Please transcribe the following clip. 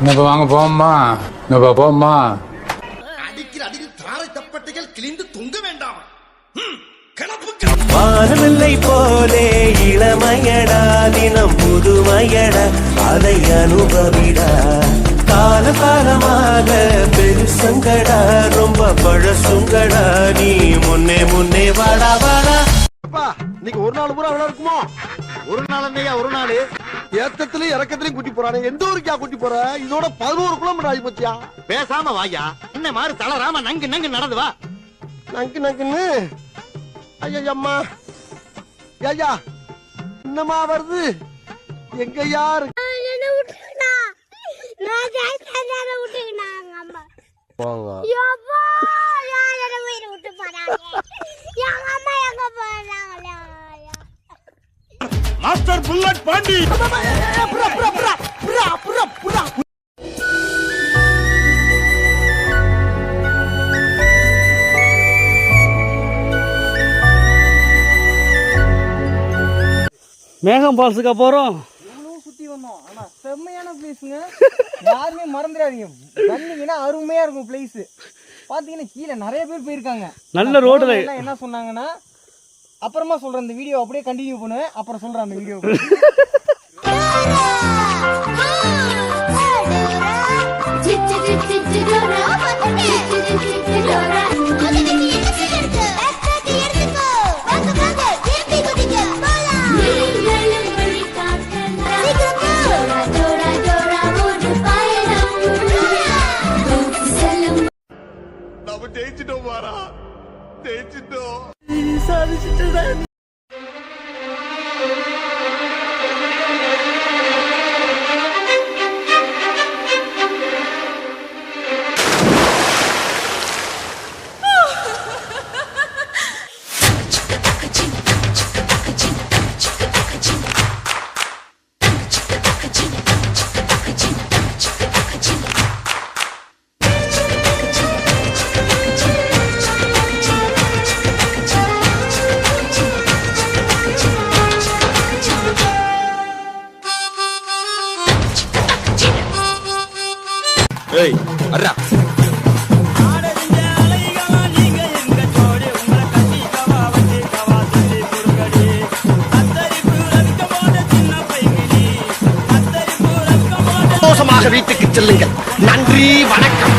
என்னப்பா வாங்க போம்மா, என்னப்பா போம்மா. அடிக்கிற அடியில் தாரை தப்பட்டைகள் கிழிந்து தொங்க வேண்டாம். வானவில்லை போலே இளமையடா, தினம் புதுமையடா, அதை அனுபவிடா. கால காலமாக பெருசங்கடா, ரொம்ப பழசுங்கடா, நீ முன்னே முன்னே வாடா வாடா. இன்னைக்கு ஒரு நாள் பூரா அவ்வளவு இருக்குமோ? ஒரு நாள் என்னையா ஒரு நாள்? ஏத்தத்திலயும் இறக்கத்திலயும் கூட்டி போறானே, எந்த ஊருக்கா கூட்டி போற? இதோட 11 கிலோமீட்டர் ஆகி போச்சியா? பேசாம வாயா, இந்த மாதிரி தளராம நங்கு நங்கு நடந்து வா. நங்கு நங்குன்னு ஐயம்மா ஐயா என்னமா வருது? எங்க யாரு மாஸ்டர் புல்லட் பாண்டி. மேகம் ஃபால்ஸுக்கு போறோம். சுத்தி வந்தோம். ஆனா செம்மையான பிளேஸுங்க, யாருமே மறந்துடாதீங்க. வந்தீங்கன்னா அருமையா இருக்கும் பிளேஸ். பாத்தீங்கன்னா கீழே நிறைய பேர் போயிருக்காங்க. நல்ல ரோடுல என்ன சொன்னாங்கன்னா, அப்புறமா சொல்றேன், இந்த வீடியோ அப்படியே கண்டினியூ பண்ணுவேன், அப்புறம் சொல்றேன் அந்த வீடியோ. ஜெயிச்சிட்டோம் பாரா, ஜெயிச்சிட்டோம். சாதிச்சுட்டு ஏய் அறா வீட்டுக்கு செல்லுங்கள். நன்றி, வணக்கம்.